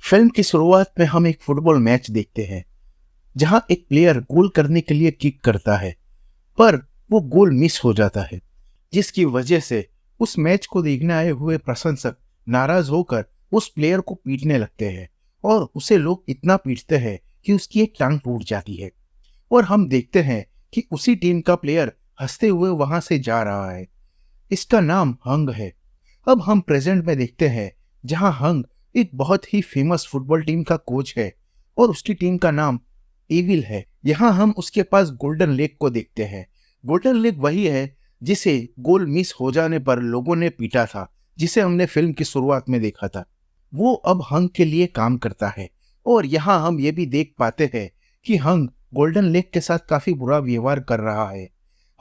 Film की शुरुआत में हम एक फुटबॉल मैच देखते हैं जहां एक प्लेयर गोल करने के लिए किक करता है, पर वो गोल मिस हो जाता है, जिसकी वजह से उस मैच को देखने आए हुए प्रशंसक नाराज होकर उस प्लेयर को पीटने लगते हैं और उसे लोग इतना पीटते हैं कि उसकी एक टांग टूट जाती है। और हम देखते हैं कि उसी टीम का प्लेयर हंसते हुए वहां से जा रहा है। इसका नाम हंग है। अब हम प्रेजेंट में देखते हैं जहां हंग एक बहुत ही फेमस फुटबॉल टीम का कोच है और उसकी टीम का नाम एविल है। यहाँ हम उसके पास गोल्डन लेग को देखते हैं। गोल्डन लेग वही है जिसे गोल मिस हो जाने पर लोगों ने पीटा था, जिसे हमने फिल्म की शुरुआत में देखा था। वो अब हंग के लिए काम करता है और यहाँ हम ये भी देख पाते हैं कि हंग गोल्डन लेग के साथ काफी बुरा व्यवहार कर रहा है।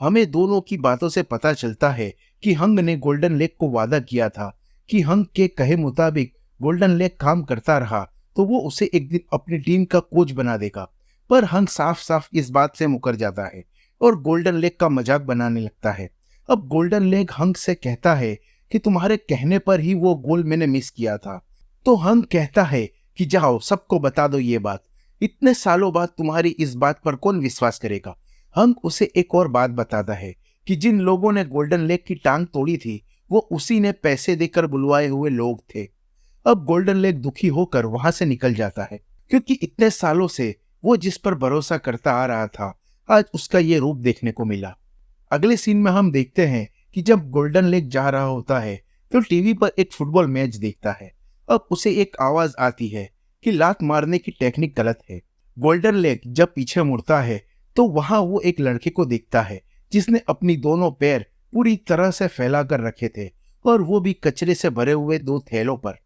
हमें दोनों की बातों से पता चलता है कि हंग ने गोल्डन लेग को वादा किया था कि हंग के कहे मुताबिक गोल्डन लेग काम करता रहा तो वो उसे एक दिन अपनी टीम का कोच बना देगा। पर हंग साफ साफ इस बात से मुकर जाता है और गोल्डन लेग का मजाक बनाने लगता है। अब गोल्डन लेग हंग से कहता है कि तुम्हारे कहने पर ही वो गोल मैंने मिस किया था। तो हंग कहता है कि जाओ सबको बता दो ये बात। इतने सालों बाद तुम्हारी इस बात पर कौन विश्वास करेगा। हंग उसे एक और बात बताता है कि जिन लोगों ने गोल्डन लेग की टांग तोड़ी थी वो उसी ने पैसे देकर बुलवाए हुए लोग थे। अब गोल्डन लेग दुखी होकर वहां से निकल जाता है, क्योंकि इतने सालों से वो जिस पर भरोसा करता आ रहा था आज उसका ये रूप देखने को मिला। अगले सीन में हम देखते हैं कि जब गोल्डन लेग जा रहा होता है तो टीवी पर एक फुटबॉल मैच देखता है। अब उसे एक आवाज आती है कि लात मारने की टेक्निक गलत है। गोल्डन लेग जब पीछे मुड़ता है तो वहां वो एक लड़के को देखता है जिसने अपनी दोनों पैर पूरी तरह से फैला कर रखे थे और वो भी कचरे से भरे हुए दो थैलों पर।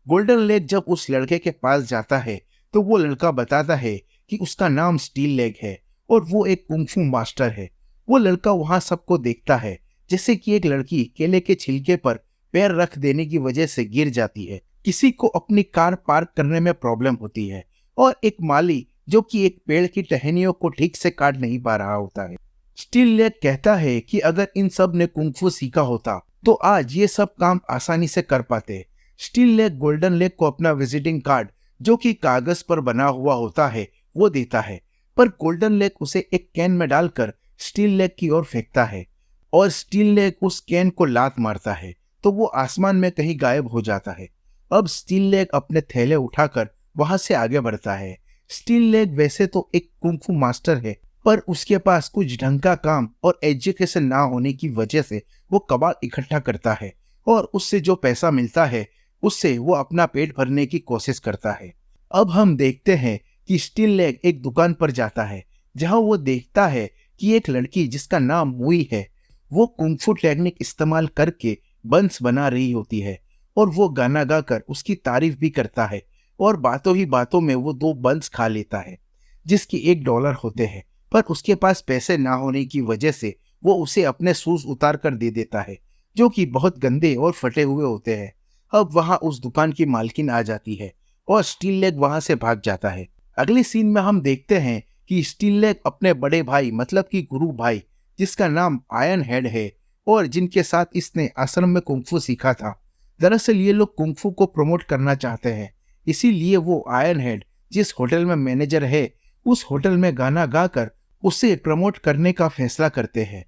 गोल्डन लेग जब उस लड़के के पास जाता है तो वो लड़का बताता है कि उसका नाम स्टील लेग है और वो एक कुंफू मास्टर है। वो लड़का वहां सबको देखता है जैसे कि एक लड़की केले के छिलके पर पैर रख देने की वजह से गिर जाती है, किसी को अपनी कार पार्क करने में प्रॉब्लम होती है और एक माली जो कि एक पेड़ की टहनियों को ठीक से काट नहीं पा रहा होता है। स्टील लेग कहता है कि अगर इन सब ने कुंफू सीखा होता तो आज ये सब काम आसानी से कर पाते। स्टील लेग गोल्डन लेग को अपना विजिटिंग कार्ड जो कि कागज पर बना हुआ होता है वो देता है, पर गोल्डन लेग उसे एक कैन में डालकर स्टील लेग की ओर फेंकता है और स्टील लेग उस कैन को लात मारता है तो वो आसमान में कहीं गायब हो जाता है। अब स्टील लेग अपने थैले उठाकर वहां से आगे बढ़ता है। स्टील लेग वैसे तो एक कुंफू मास्टर है, पर उसके पास कुछ ढंग का काम और एजुकेशन ना होने की वजह से वो कबाड़ इकट्ठा करता है और उससे जो पैसा मिलता है उससे वो अपना पेट भरने की कोशिश करता है। अब हम देखते हैं कि स्टील लेग एक दुकान पर जाता है जहां वो देखता है कि एक लड़की जिसका नाम मुई है वो कुंफू टेक्निक इस्तेमाल करके बंस बना रही होती है और वो गाना गाकर उसकी तारीफ भी करता है और बातों ही बातों में वो दो बंस खा लेता है जिसकी $1 होते हैं, पर उसके पास पैसे ना होने की वजह से वो उसे अपने शूज उतार कर दे देता है जो कि बहुत गंदे और फटे हुए होते हैं। अब वहां उस दुकान की मालकिन आ जाती है और स्टील लेग वहां से भाग जाता है। अगले सीन में हम देखते हैं कि स्टील लेग अपने बड़े भाई मतलब कि गुरु भाई जिसका नाम आयरन हेड है और जिनके साथ इसने आश्रम में कुंफू सीखा था, दरअसल ये लोग कुंफू को प्रमोट करना चाहते हैं। इसीलिए वो आयरन हेड जिस होटल में मैनेजर है उस होटल में गाना गाकर उसे प्रमोट करने का फैसला करते हैं,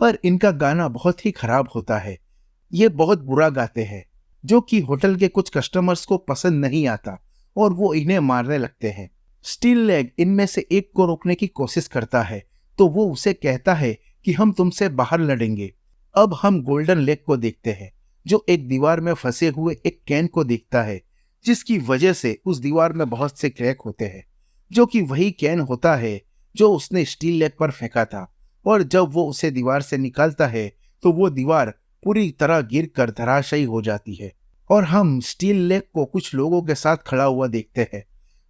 पर इनका गाना बहुत ही खराब होता है। ये बहुत बुरा गाते हैं जो कि होटल के कुछ कस्टमर्स को पसंद नहीं आता और वो इन्हें मारने लगते हैं। स्टील लेग इनमें से एक को रोकने की कोशिश करता है तो वो उसे कहता है कि हम तुमसे बाहर लड़ेंगे। अब हम गोल्डन लेग को देखते हैं जो एक दीवार में फंसे हुए एक कैन को देखता है जिसकी वजह से उस दीवार में बहुत से क्रैक होते हैं, जो कि वही कैन होता है जो उसने स्टील लेग पर फेंका था। और जब वो उसे दीवार से निकालता है तो वो दीवार पूरी तरह गिरकर धराशायी हो जाती है और हम स्टील लेग को कुछ लोगों के साथ खड़ा हुआ देखते हैं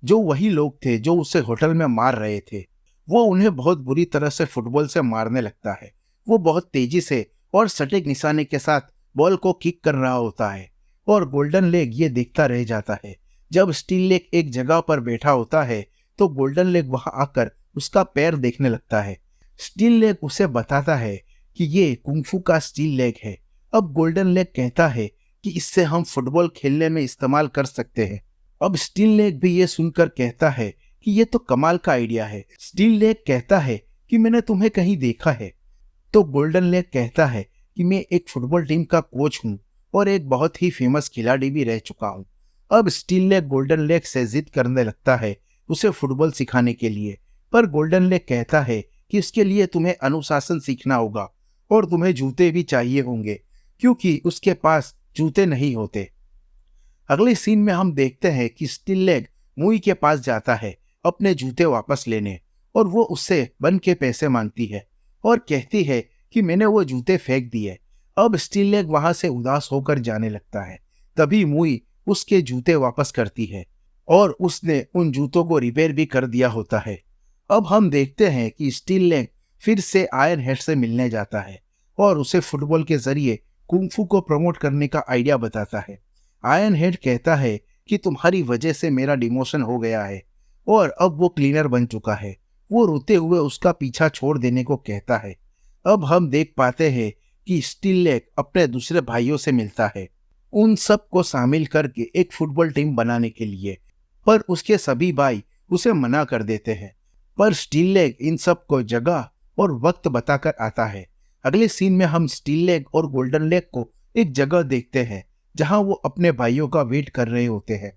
जो वही लोग थे जो उसे होटल में मार रहे थे। वो उन्हें बहुत बुरी तरह से फुटबॉल से मारने लगता है। वो बहुत तेजी से और सटीक निशाने के साथ बॉल को किक कर रहा होता है और गोल्डन लेग ये देखता रह जाता है। जब स्टील लेग एक जगह पर बैठा होता है तो गोल्डन लेग वहां आकर उसका पैर देखने लगता है। स्टील लेग उसे बताता है कि ये कुंफू का स्टील लेग है। अब गोल्डन लेग कहता है कि इससे हम फुटबॉल खेलने में इस्तेमाल कर सकते हैं अब स्टील लेग भी ये सुनकर कहता है कि ये तो कमाल का आइडिया है। स्टील लेग कहता है कि मैंने तुम्हें कहीं देखा है। तो गोल्डन लेग कहता है कि मैं एक फुटबॉल टीम का कोच हूँ और एक बहुत ही फेमस खिलाड़ी भी रह चुका हूँ। अब स्टील लेग गोल्डन लेग से जिद करने लगता है उसे फुटबॉल सिखाने के लिए, पर गोल्डन लेग कहता है कि इसके लिए तुम्हें अनुशासन सीखना होगा और तुम्हें जूते भी चाहिए होंगे, क्योंकि उसके पास जूते नहीं होते। अगले सीन में हम देखते हैं कि स्टील लेग मुई के पास जाता है अपने जूते वापस लेने, और वो उससे बन के पैसे मांगती है और कहती है कि मैंने वो जूते फेंक दिए। अब स्टील लेग वहां से उदास होकर जाने लगता है। तभी मुई उसके जूते वापस करती है और उसने उन जूतों को रिपेयर भी कर दिया होता है। अब हम देखते हैं कि स्टील लेग फिर से आयरन हेड से मिलने जाता है और उसे फुटबॉल के जरिए कुंफू को प्रमोट करने का आइडिया बताता है। आयरन हेड कहता है कि तुम्हारी वजह से मेरा डिमोशन हो गया है और अब वो क्लीनर बन चुका है। वो रोते हुए उसका पीछा छोड़ देने को कहता है। अब हम देख पाते हैं कि स्टील लेग अपने दूसरे भाइयों से मिलता है, उन सब को शामिल करके एक फुटबॉल टीम बनाने के लिए, पर उसके सभी भाई उसे मना कर देते हैं। पर स्टील लेग इन सब को जगह और वक्त बताकर आता है। अगले सीन में हम स्टील लेग और गोल्डन लेग को एक जगह देखते हैं जहां वो अपने भाइयों का वेट कर रहे होते हैं।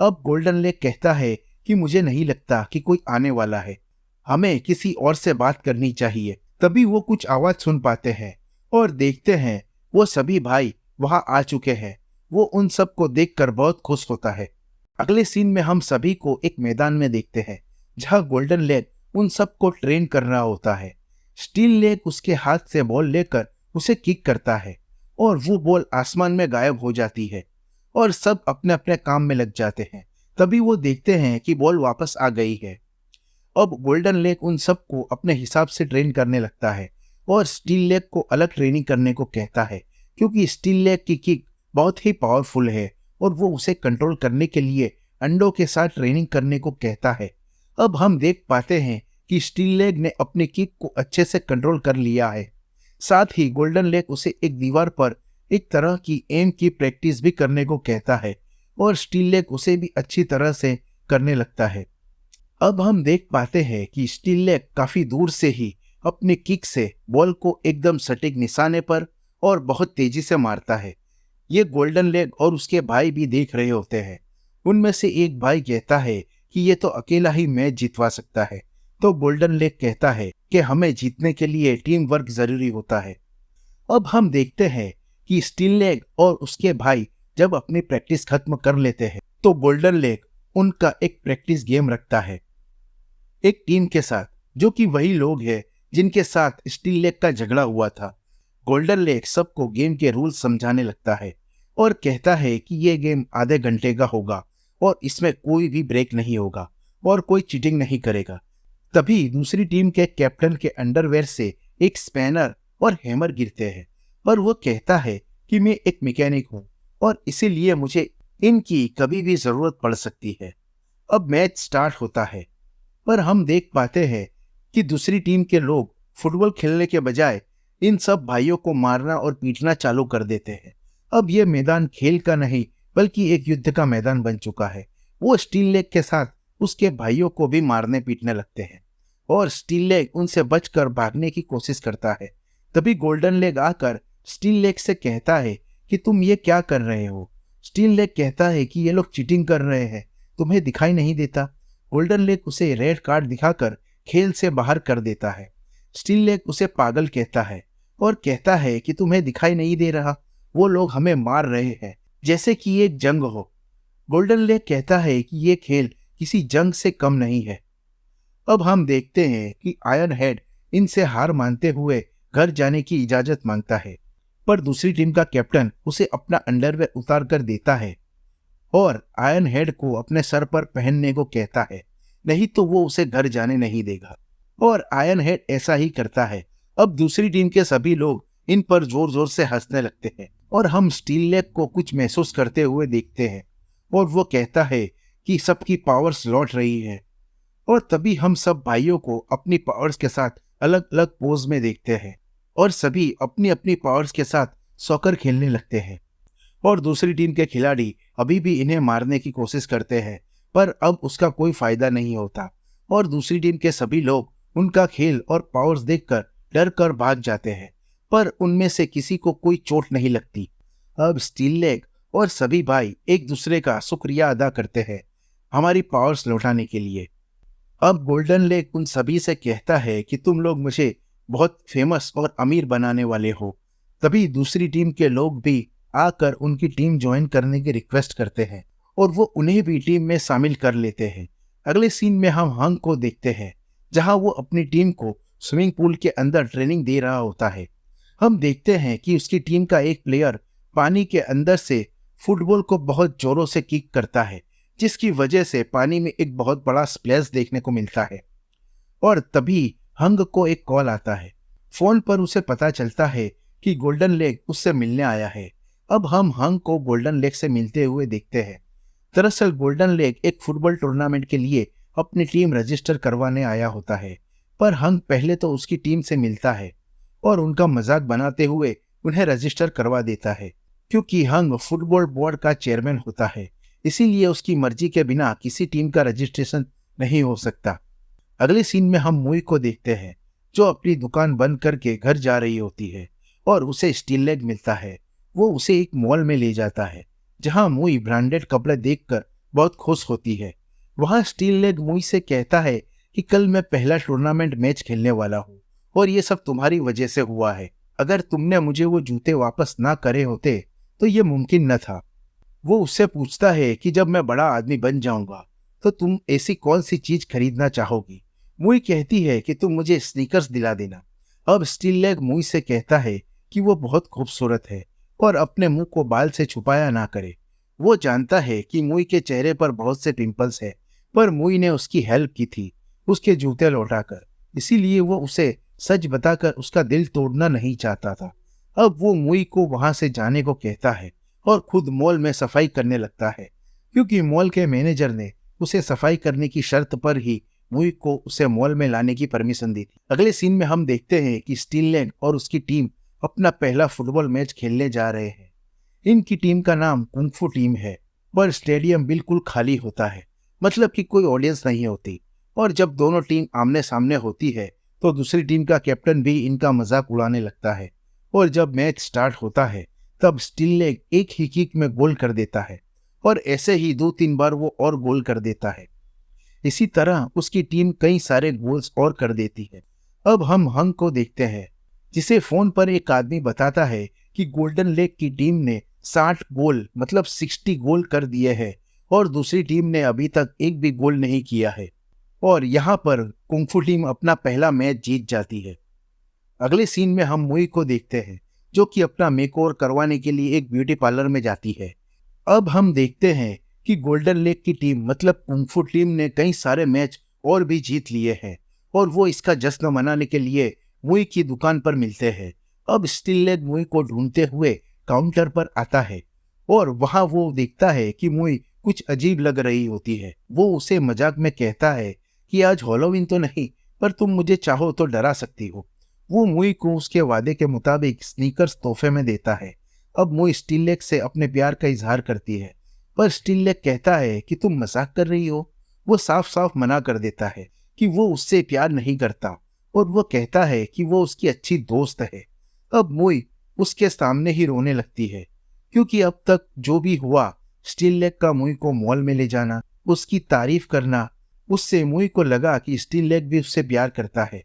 अब गोल्डन लेग कहता है कि मुझे नहीं लगता कि कोई आने वाला है, हमें किसी और से बात करनी चाहिए। तभी वो कुछ आवाज सुन पाते हैं और देखते हैं वो सभी भाई वहां आ चुके हैं। वो उन सब को देखकर बहुत खुश होता है। अगले सीन में हम सभी को एक मैदान में देखते हैं जहां गोल्डन लेग उन सब को ट्रेन कर रहा होता है। स्टील लेग उसके हाथ से बॉल लेकर उसे किक करता है और वो बॉल आसमान में गायब हो जाती है और सब अपने अपने काम में लग जाते हैं। तभी वो देखते हैं कि बॉल वापस आ गई है। अब गोल्डन लेग उन सबको अपने हिसाब से ट्रेन करने लगता है और स्टील लेग को अलग ट्रेनिंग करने को कहता है, क्योंकि स्टील लेग की किक बहुत ही पावरफुल है और वो उसे कंट्रोल करने के लिए अंडों के साथ ट्रेनिंग करने को कहता है। अब हम देख पाते हैं कि स्टील लेग ने अपनी किक को अच्छे से कंट्रोल कर लिया है। साथ ही गोल्डन लेग उसे एक दीवार पर एक तरह की एम की प्रैक्टिस भी करने को कहता है और स्टील लेग उसे भी अच्छी तरह से करने लगता है। अब हम देख पाते हैं कि स्टील लेग काफी दूर से ही अपने किक से बॉल को एकदम सटीक निशाने पर और बहुत तेजी से मारता है। ये गोल्डन लेग और उसके भाई भी देख रहे होते हैं। उनमें से एक भाई कहता है कि ये तो अकेला ही मैच जितवा सकता है। तो गोल्डन लेग कहता है कि हमें जीतने के लिए टीम वर्क जरूरी होता है। अब हम देखते हैं कि स्टील लेग और उसके भाई जब अपनी प्रैक्टिस खत्म कर लेते हैं तो गोल्डन लेग उनका एक प्रैक्टिस गेम रखता है एक टीम के साथ, जो कि वही लोग हैं जिनके साथ स्टील लेग का झगड़ा हुआ था। गोल्डन लेग सबको गेम के रूल्स समझाने लगता है और कहता है कि ये गेम आधे घंटे का होगा और इसमें कोई भी ब्रेक नहीं होगा और कोई चीटिंग नहीं करेगा। तभी दूसरी टीम के कैप्टन के अंडरवेयर से एक स्पैनर और हैमर गिरते हैं, पर वो कहता है कि मैं एक मैकेनिक हूँ और इसीलिए मुझे इनकी कभी भी जरूरत पड़ सकती है। अब मैच स्टार्ट होता है, पर हम देख पाते हैं कि दूसरी टीम के लोग फुटबॉल खेलने के बजाय इन सब भाइयों को मारना और पीटना चालू कर देते हैं। अब यह मैदान खेल का नहीं बल्कि एक युद्ध का मैदान बन चुका है। वो स्टील लेग के साथ उसके भाइयों को भी मारने पीटने लगते हैं और स्टील लेग उनसे बचकर भागने की कोशिश करता है। तभी गोल्डन लेग आकर स्टील लेग से कहता है कि तुम ये क्या कर रहे हो। स्टील लेग कहता है कि ये लोग चीटिंग कर रहे हैं, तुम्हें दिखाई नहीं देता। गोल्डन लेग उसे रेड कार्ड दिखाकर खेल से बाहर कर देता है। स्टील लेग उसे पागल कहता है और कहता है कि तुम्हें दिखाई नहीं दे रहा, वो लोग हमें मार रहे हैं जैसे कि ये एक जंग हो। गोल्डन लेग कहता है कि ये खेल किसी जंग से कम नहीं है। अब हम देखते हैं कि आयरन हेड इनसे हार मानते हुए घर जाने की इजाजत मांगता है, पर दूसरी टीम का कैप्टन उसे अपना अंडरवेयर उतार कर देता है और आयरन हेड को अपने सर पर पहनने को कहता है, नहीं तो वो उसे घर जाने नहीं देगा। और आयरन हेड ऐसा ही करता है। अब दूसरी टीम के सभी लोग इन पर जोर जोर से हंसने लगते हैं और हम स्टील लेग को कुछ महसूस करते हुए देखते हैं और वो कहता है कि सबकी पावर्स लौट रही है। और तभी हम सब भाइयों को अपनी पावर्स के साथ अलग अलग पोज में देखते हैं और सभी अपनी अपनी पावर्स के साथ सॉकर खेलने लगते हैं और दूसरी टीम के खिलाड़ी अभी भी इन्हें मारने की कोशिश करते हैं, पर अब उसका कोई फायदा नहीं होता और दूसरी टीम के सभी लोग उनका खेल और पावर्स देखकर डर कर भाग जाते हैं, पर उनमें से किसी को कोई चोट नहीं लगती। अब स्टील लेग और सभी भाई एक दूसरे का शुक्रिया अदा करते हैं हमारी पावर्स लौटाने के लिए। अब गोल्डन लेग उन सभी से कहता है कि तुम लोग मुझे बहुत फेमस और अमीर बनाने वाले हो। तभी दूसरी टीम के लोग भी आकर उनकी टीम ज्वाइन करने की रिक्वेस्ट करते हैं और वो उन्हें भी टीम में शामिल कर लेते हैं। अगले सीन में हम हंग को देखते हैं, जहां वो अपनी टीम को स्विमिंग पूल के अंदर ट्रेनिंग दे रहा होता है। हम देखते हैं कि उसकी टीम का एक प्लेयर पानी के अंदर से फुटबॉल को बहुत जोरों से किक करता है, जिसकी वजह से पानी में एक बहुत बड़ा स्प्लैश देखने को मिलता है। और तभी हंग को एक कॉल आता है। फोन पर उसे पता चलता है कि गोल्डन लेग उससे मिलने आया है। अब हम हंग को गोल्डन लेग से मिलते हुए देखते हैं। दरअसल गोल्डन लेग एक फुटबॉल टूर्नामेंट के लिए अपनी टीम रजिस्टर करवाने आया होता है, पर हंग पहले तो उसकी टीम से मिलता है और उनका मजाक बनाते हुए उन्हें रजिस्टर करवा देता है। क्योंकि हंग फुटबॉल बोर्ड का चेयरमैन होता है, इसीलिए उसकी मर्जी के बिना किसी टीम का रजिस्ट्रेशन नहीं हो सकता। अगले सीन में हम मुई को देखते हैं, जो अपनी दुकान बंद करके घर जा रही होती है और उसे स्टील लेग मिलता है। वो उसे एक मॉल में ले जाता है, जहां मुई ब्रांडेड कपड़े देखकर बहुत खुश होती है। वहां स्टील लेग मुई से कहता है कि कल मैं पहला टूर्नामेंट मैच खेलने वाला हूँ और ये सब तुम्हारी वजह से हुआ है। अगर तुमने मुझे वो जूते वापस ना करे होते तो ये मुमकिन न था। वो उससे पूछता है कि जब मैं बड़ा आदमी बन जाऊंगा तो तुम ऐसी कौन सी चीज खरीदना चाहोगी। मुई कहती है कि तुम मुझे स्नीकर्स दिला देना। अब स्टील लेग मुई से कहता है कि वो बहुत खूबसूरत है और अपने मुंह को बाल से छुपाया ना करे। वो जानता है कि मुई के चेहरे पर बहुत से पिंपल्स है, पर मुई ने उसकी हेल्प की थी उसके जूते लौटाकर, इसीलिए वो उसे सच बताकर उसका दिल तोड़ना नहीं चाहता था। अब वो मुई को वहां से जाने को कहता है और खुद मॉल में सफाई करने लगता है, क्योंकि मॉल के मैनेजर ने उसे सफाई करने की शर्त पर ही मुई को उसे मॉल में लाने की परमिशन दी थी। अगले सीन में हम देखते हैं कि स्टील लेग और उसकी टीम अपना पहला फुटबॉल मैच खेलने जा रहे हैं। इनकी टीम का नाम कुंग-फू टीम है, पर स्टेडियम बिल्कुल खाली होता है, मतलब कि कोई ऑडियंस नहीं होती। और जब दोनों टीम आमने सामने होती है तो दूसरी टीम का कैप्टन भी इनका मजाक उड़ाने लगता है। और जब मैच स्टार्ट होता है तब स्टील लेग एक ही किक में गोल कर देता है और ऐसे ही 2-3 बार वो और गोल कर देता है। इसी तरह उसकी टीम कई सारे गोल्स और कर देती है। अब हम हंग को देखते हैं, जिसे फोन पर एक आदमी बताता है कि गोल्डन लेग की टीम ने 60 गोल मतलब 60 गोल कर दिए हैं और दूसरी टीम ने अभी तक एक भी गोल नहीं किया है। और यहाँ पर कुंग-फू टीम अपना पहला मैच जीत जाती है। अगले सीन में हम मुई को देखते हैं, जो कि अपना मेकओवर करवाने के लिए एक ब्यूटी पार्लर में जाती है। अब हम देखते हैं कि गोल्डन लेग की टीम मतलब कुंग-फू टीम ने कई सारे मैच और भी जीत लिए हैं और वो इसका जश्न मनाने के लिए मुई की दुकान पर मिलते हैं। अब स्टील लेग मुई को ढूंढते हुए काउंटर पर आता है और वहां वो देखता है कि मुई कुछ अजीब लग रही होती है। वो उसे मजाक में कहता है कि आज हैलोवीन तो नहीं, पर तुम मुझे चाहो तो डरा सकती हो। वो मुई को उसके वादे के मुताबिक स्नीकर्स तोहफे में देता है। अब मुई स्टील लेग से अपने प्यार का इजहार करती है, पर स्टील लेग कहता है कि तुम मजाक कर रही हो। वो साफ साफ मना कर देता है कि वो उससे प्यार नहीं करता और वो कहता है कि वो उसकी अच्छी दोस्त है। अब मुई उसके सामने ही रोने लगती है, क्योंकि अब तक जो भी हुआ स्टील लेग का मुई को मॉल में ले जाना, उसकी तारीफ करना, उससे मुई को लगा कि स्टील लेग भी उससे प्यार करता है,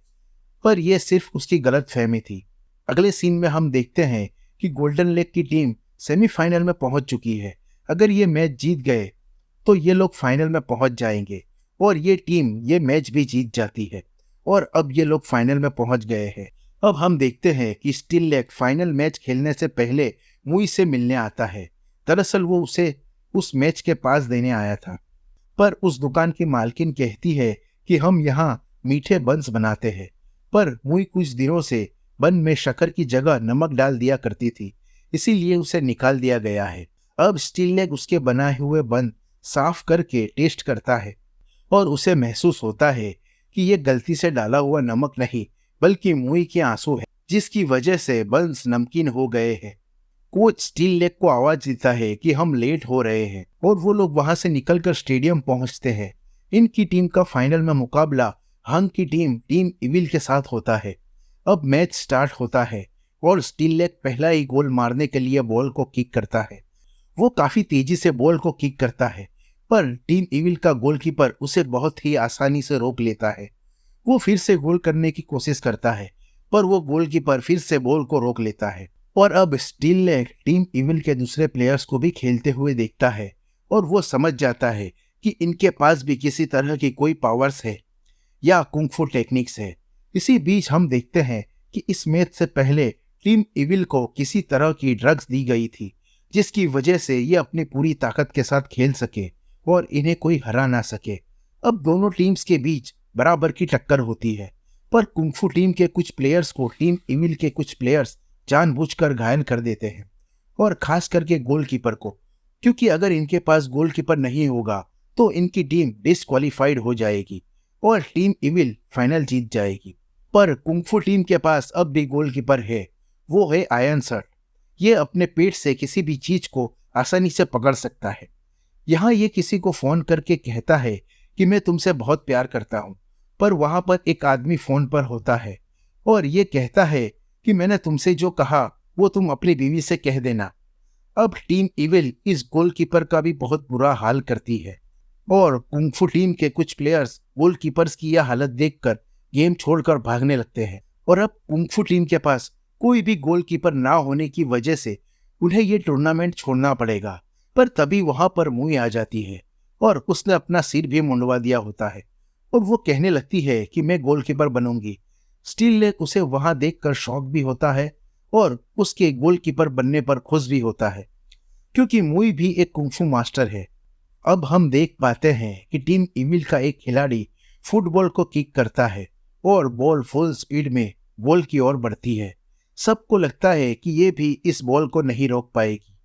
पर यह सिर्फ उसकी गलत फहमी थी। अगले सीन में हम देखते हैं कि गोल्डन लेग की टीम सेमीफाइनल में पहुंच चुकी है। अगर ये मैच जीत गए तो ये लोग फाइनल में पहुंच जाएंगे और ये टीम ये मैच भी जीत जाती है और अब ये लोग फाइनल में पहुंच गए हैं। अब हम देखते हैं कि स्टील लेग फाइनल मैच खेलने से पहले मुई से मिलने आता है। दरअसल वो उसे उस मैच के पास देने आया था, पर उस दुकान की मालकिन कहती है कि हम यहाँ मीठे बंस बनाते हैं, पर मुई कुछ दिनों से बन में शक्कर की जगह नमक डाल दिया करती थी, इसीलिए उसे निकाल दिया गया है। अब स्टील लेग उसके बनाए हुए बन साफ करके टेस्ट करता है और उसे महसूस होता है कि ये गलती से डाला हुआ नमक नहीं बल्कि मुई के आंसू है, जिसकी वजह से बंस नमकीन हो गए हैं। कोच स्टील लेग को आवाज देता है कि हम लेट हो रहे हैं और वो लोग वहां से निकलकर स्टेडियम पहुंचते हैं। इनकी टीम का फाइनल में मुकाबला हंग की टीम इविल के साथ होता है। अब मैच स्टार्ट होता है और स्टील लेग पहला ही गोल मारने के लिए बॉल को किक करता है। वो काफी तेजी से बॉल को किक करता है, पर टीम इविल का गोलकीपर उसे बहुत ही आसानी से रोक लेता है। वो फिर से गोल करने की कोशिश करता है, पर वो गोलकीपर फिर से बॉल को रोक लेता है। और अब स्टील लेग टीम इविल के दूसरे प्लेयर्स को भी खेलते हुए देखता है और वो समझ जाता है कि इनके पास भी किसी तरह की कोई पावर्स है या कुंग-फू टेक्निक्स है। इसी बीच हम देखते हैं कि इस मैच से पहले टीम इविल को किसी तरह की ड्रग्स दी गई थी, जिसकी वजह से ये अपनी पूरी ताकत के साथ खेल सके और इन्हें कोई हरा ना सके। अब दोनों टीम्स के बीच बराबर की टक्कर होती है, पर कुंग-फू टीम के कुछ प्लेयर्स को टीम इविल के कुछ प्लेयर्स जानबूझकर घायल कर देते हैं, और खास करके गोलकीपर को, क्योंकि अगर इनके पास गोलकीपर नहीं होगा तो इनकी टीम डिस्क्वालीफाइड हो जाएगी और टीम इविल फाइनल जीत जाएगी। पर कुंग-फू टीम के पास अब भी गोलकीपर है, वो है आयरन शर्ट। ये अपने पेट से किसी भी चीज को आसानी से पकड़ सकता है। यहाँ ये किसी को फोन करके कहता है कि मैं तुमसे बहुत प्यार करता हूँ, पर वहां पर एक आदमी फोन पर होता है और ये कहता है कि मैंने तुमसे जो कहा वो तुम अपनी बीवी से कह देना। अब टीम इविल इस गोलकीपर का भी बहुत बुरा हाल करती है और कुंग-फू टीम के कुछ प्लेयर्स गोलकीपर्स की यह हालत देखकर गेम छोड़कर भागने लगते हैं। और अब कुंग-फू टीम के पास कोई भी गोलकीपर ना होने की वजह से उन्हें ये टूर्नामेंट छोड़ना पड़ेगा। पर तभी वहां पर मुई आ जाती है और उसने अपना सिर भी मुंडवा दिया होता है और वो कहने लगती है कि मैं गोलकीपर बनूंगी। स्टील लेग उसे वहां देखकर शॉक भी होता है और उसके गोलकीपर बनने पर खुश भी होता है, क्योंकि मुई भी एक कुंग-फू मास्टर है। अब हम देख पाते हैं कि टीम इविल का एक खिलाड़ी फुटबॉल को किक करता है और बॉल फुल स्पीड में गोल की ओर बढ़ती है। सबको लगता है कि ये भी इस बॉल को नहीं रोक पाएगी,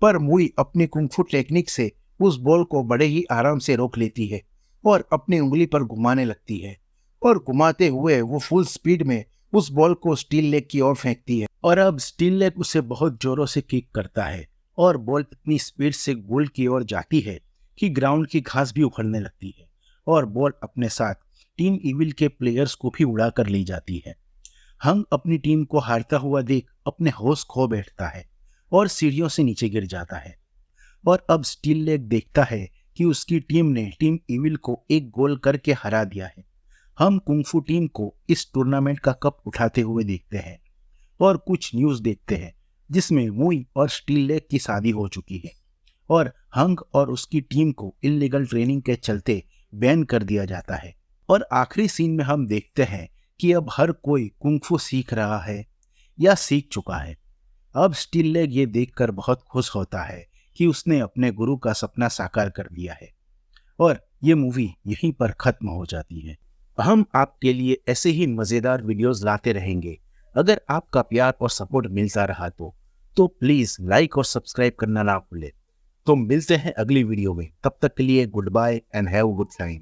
पर मुई अपनी कुंग-फू टेक्निक से उस बॉल को बड़े ही आराम से रोक लेती है और अपनी उंगली पर घुमाने लगती है और घुमाते हुए वो फुल स्पीड में उस बॉल को स्टील लेग की ओर फेंकती है। और अब स्टील लेग उसे बहुत जोरों से किक करता है और बॉल इतनी स्पीड से गोल की ओर जाती है कि ग्राउंड की घास भी उखड़ने लगती है और बॉल अपने साथ टीम इविल के प्लेयर्स को भी उड़ा कर ली जाती है। हंग अपनी टीम को हारता हुआ देख अपने होश खो बैठता है और सीढ़ियों से नीचे गिर जाता है। और अब स्टील लेग देखता है कि उसकी टीम ने टीम इविल को एक गोल करके हरा दिया है। हम कुंग-फू टीम को इस टूर्नामेंट का कप उठाते हुए देखते हैं और कुछ न्यूज़ देखते हैं जिसमें मुई और स्टील लेग की शादी हो चुकी है और हंग और उसकी टीम को इल्लीगल ट्रेनिंग के चलते बैन कर दिया जाता है। और आखिरी सीन में हम देखते हैं कि अब हर कोई कुंग-फू सीख रहा है या सीख चुका है। अब स्टील लेग ये देखकर बहुत खुश होता है कि उसने अपने गुरु का सपना साकार कर दिया है और ये मूवी यहीं पर खत्म हो जाती है। हम आपके लिए ऐसे ही मज़ेदार वीडियोस लाते रहेंगे। अगर आपका प्यार और सपोर्ट मिलता रहा तो प्लीज़ लाइक और सब्सक्राइब करना ना भूलें। तो मिलते हैं अगली वीडियो में, तब तक के लिए goodbye and have a good time.